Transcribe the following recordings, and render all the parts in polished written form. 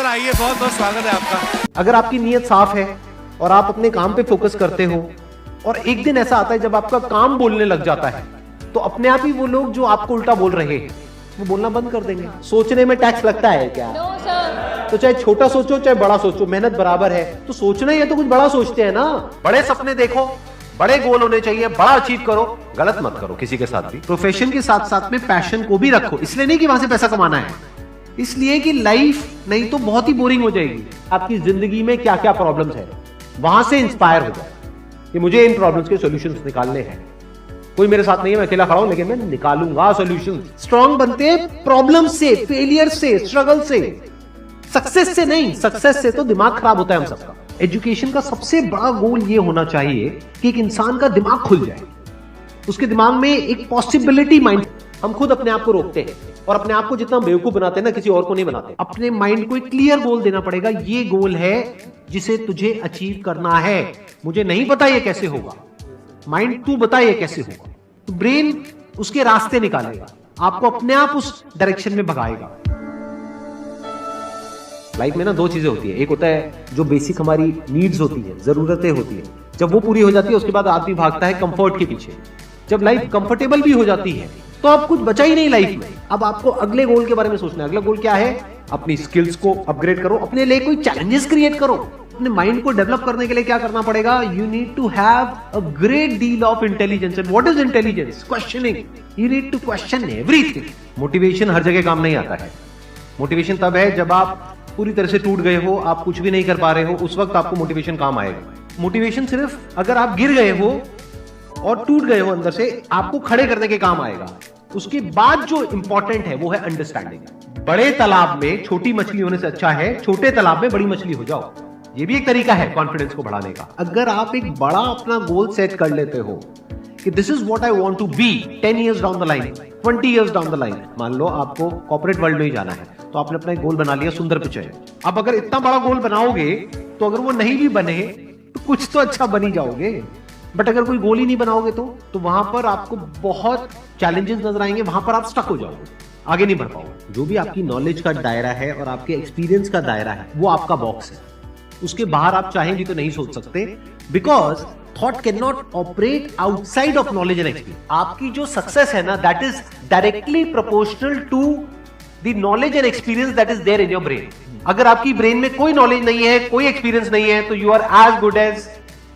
Sir आइए, बहुत बहुत स्वागत है आपका। अगर आपकी नीयत साफ है और आप अपने काम पे फोकस करते हो और एक दिन ऐसा आता है जब आपका काम बोलने लग जाता है, तो अपने आप ही वो लोग जो आपको उल्टा बोल रहे हैं वो बोलना बंद कर देंगे। सोचने में टैक्स लगता है क्या? No sir. तो चाहे छोटा सोचो चाहे बड़ा सोचो, मेहनत बराबर है। तो सोचना ही है तो कुछ बड़ा सोचते हैं ना। बड़े सपने देखो, बड़े गोल होने चाहिए, बड़ा अचीव करो, गलत मत करो किसी के साथ भी। प्रोफेशन के साथ साथ में पैशन को भी रखो, इसलिए नहीं कि वहां से पैसा कमाना है, इसलिए कि लाइफ नहीं तो बहुत ही बोरिंग हो जाएगी। आपकी जिंदगी में क्या क्या प्रॉब्लम्स है वहां से इंस्पायर हो जाए कि मुझे इन प्रॉब्लम्स के सॉल्यूशंस निकालने हैं। कोई मेरे साथ नहीं है, मैं अकेला खड़ा हूं, लेकिन मैं निकालूंगा सॉल्यूशन। स्ट्रांग बनते हैं प्रॉब्लम से, फेलियर से, स्ट्रगल से, सक्सेस से नहीं। सक्सेस से तो दिमाग खराब होता है हम सबका। एजुकेशन का सबसे बड़ा गोल ये होना चाहिए कि एक इंसान का दिमाग खुल जाए, उसके दिमाग में एक पॉसिबिलिटी माइंड। हम खुद अपने आप को रोकते हैं और अपने आप को जितना बेवकूफ बनाते हैं ना, किसी और को नहीं बनाते। अपने माइंड को एक क्लियर गोल देना पड़ेगा, ये गोल है जिसे तुझे अचीव करना है। मुझे नहीं पता ये कैसे होगा, माइंड तू बता ये कैसे होगा। तो ब्रेन उसके रास्ते निकालेगा, आपको अपने आप उस डायरेक्शन में भगाएगा। लाइफ में ना दो चीजें होती है, एक होता है जो बेसिक हमारी नीड्स होती है, जरूरतें होती है। जब वो पूरी हो जाती है उसके बाद आदमी भागता है कंफर्ट के पीछे। जब लाइफ कंफर्टेबल भी हो जाती है तो अब कुछ बचा ही नहीं लाइफ में। अब आपको अगले गोल के बारे में सोचना है। अगला गोल क्या है? अपनी स्किल्स को अपग्रेड करो, अपने लिए कोई चैलेंजेस क्रिएट करो। अपने माइंड को डेवलप करने के लिए क्या करना पड़ेगा? You need to have a great deal of intelligence. And what is intelligence? Questioning. You need to question everything. Motivation हर जगह काम नहीं आता है। मोटिवेशन तब है जब आप पूरी तरह से टूट गए हो, आप कुछ भी नहीं कर पा रहे हो, उस वक्त आपको मोटिवेशन काम आएगा। मोटिवेशन सिर्फ अगर आप गिर गए हो और टूट गए हो अंदर से, आपको खड़े करने के काम आएगा। उसके बाद जो इंपॉर्टेंट है वो है अंडरस्टैंडिंग। बड़े तालाब में छोटी मछली होने से अच्छा है छोटे तालाब में बड़ी मछली हो जाओ। ये भी एक तरीका है कॉन्फिडेंस को बढ़ाने का। अगर आप एक बड़ा अपना गोल सेट कर लेते हो कि this is what I want to be 10 years down the line, 20 years down the line. मान लो आपको कॉर्पोरेट वर्ल्ड में ही जाना है, तो आपने अपना एक गोल बना लिया सुंदर पिचाई। अब अगर इतना बड़ा गोल बनाओगे तो अगर वो नहीं भी बने तो कुछ तो अच्छा बन ही जाओगे। बट अगर कोई गोल ही नहीं बनाओगे तो वहां पर आपको बहुत चैलेंजेस नजर आएंगे, वहां पर आप स्टक हो जाओगे, आगे नहीं बढ़ पाओगे। जो भी आपकी नॉलेज का दायरा है और आपके एक्सपीरियंस का दायरा है वो आपका बॉक्स है। उसके बाहर आप चाहेंगे तो नहीं सोच सकते, because thought cannot operate outside of knowledge and experience. आपकी जो सक्सेस है ना, that is directly proportional to the knowledge and experience that is there in your brain. अगर आपकी ब्रेन में कोई नॉलेज नहीं है, कोई एक्सपीरियंस नहीं है, तो you are as good as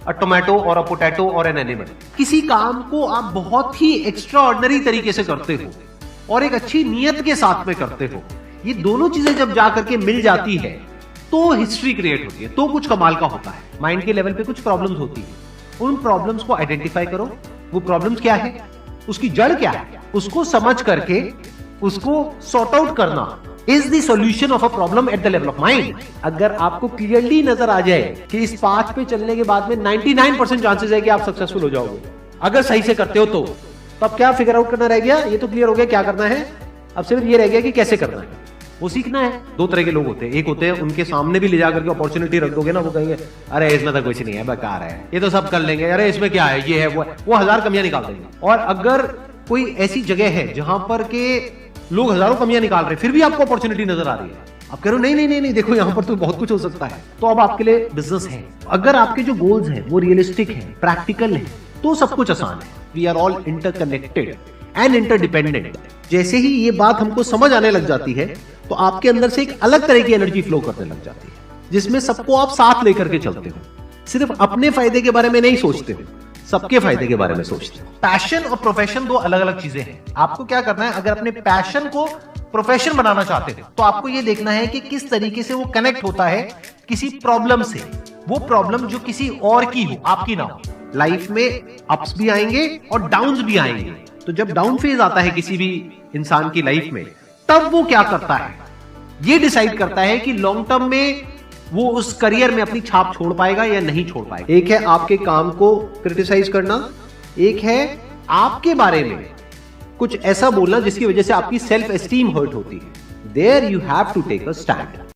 a tomato और अ पोटैटो और एन एनिमल। किसी काम को आप बहुत ही एक्स्ट्रा ऑर्डिनरी तरीके से करते हो और एक अच्छी नीयत के साथ में करते हो, ये दोनों चीजें जब जाकर के मिल जाती है तो हिस्ट्री क्रिएट होती है, तो कुछ कमाल का होता है। माइंड के लेवल पे कुछ प्रॉब्लम्स होती है, उन प्रॉब्लम्स को आइडेंटिफाई करो। वो प्रॉब्लम्स क्या है, उसकी जड़ क्या है, उसको समझ करके उसको सॉर्ट आउट करना is the solution of a problem at the level of mind. अगर आपको क्लियरली नजर आ जाए कि इस पाथ पे चलने के बाद में 99% चांसेस है कि आप सक्सेसफुल हो जाओगे अगर सही से करते हो, तो अब क्या फिगर आउट करना रह गया? ये तो क्लियर हो गया क्या करना है, अब सिर्फ ये रह गया कि कैसे करना है, वो सीखना है। दो तरह के लोग होते हैं, एक होते हैं उनके सामने भी ले जाकर के अपॉर्चुनिटी रख दोगे ना, वो कहेंगे अरे इसमें तो कुछ नहीं है, बेकार है, ये तो सब कर लेंगे, अरे इसमें क्या है, ये है वो 1000 कमियां निकाल देंगे। और अगर कोई ऐसी जगह है जहां पर के लोग हजारों कमियां निकाल रहे, फिर भी आपको अपॉर्चुनिटी नजर आ रही है, आप कह रहे हो नहीं देखो यहां पर तो बहुत कुछ हो सकता है, तो अब आपके लिए बिजनेस है। अगर आपके जो गोल्स हैं वो रियलिस्टिक है, प्रैक्टिकल है, तो सब कुछ आसान है। We are all interconnected and interdependent. जैसे ही ये बात हमको समझ आने लग जाती है तो आपके अंदर से एक अलग तरह की एनर्जी फ्लो करने लग जाती है, जिसमें सबको आप साथ लेकर के चलते हो। सिर्फ अपने फायदे के बारे में नहीं सोचते हो, सबके फायदे के बारे में सोचते हो। पैशन और प्रोफेशन दो अलग अलग चीजें हैं। आपको क्या करना है, अगर अपने पैशन को प्रोफेशन बनाना चाहते हो तो आपको यह देखना है कि किस तरीके से वो कनेक्ट होता है किसी प्रॉब्लम से, वो प्रॉब्लम जो किसी और की हो, आपकी ना हो। लाइफ में अप्स भी आएंगे और डाउन्स भी आएंगे, तो जब डाउन फेज आता है किसी भी इंसान की लाइफ में, तब वो क्या करता है, ये डिसाइड करता है कि लॉन्ग टर्म में वो उस करियर में अपनी छाप छोड़ पाएगा या नहीं छोड़ पाएगा। एक है आपके काम को क्रिटिसाइज करना, एक है आपके बारे में कुछ ऐसा बोलना जिसकी वजह से आपकी सेल्फ एस्टीम हर्ट होती है। There you have to take a stand.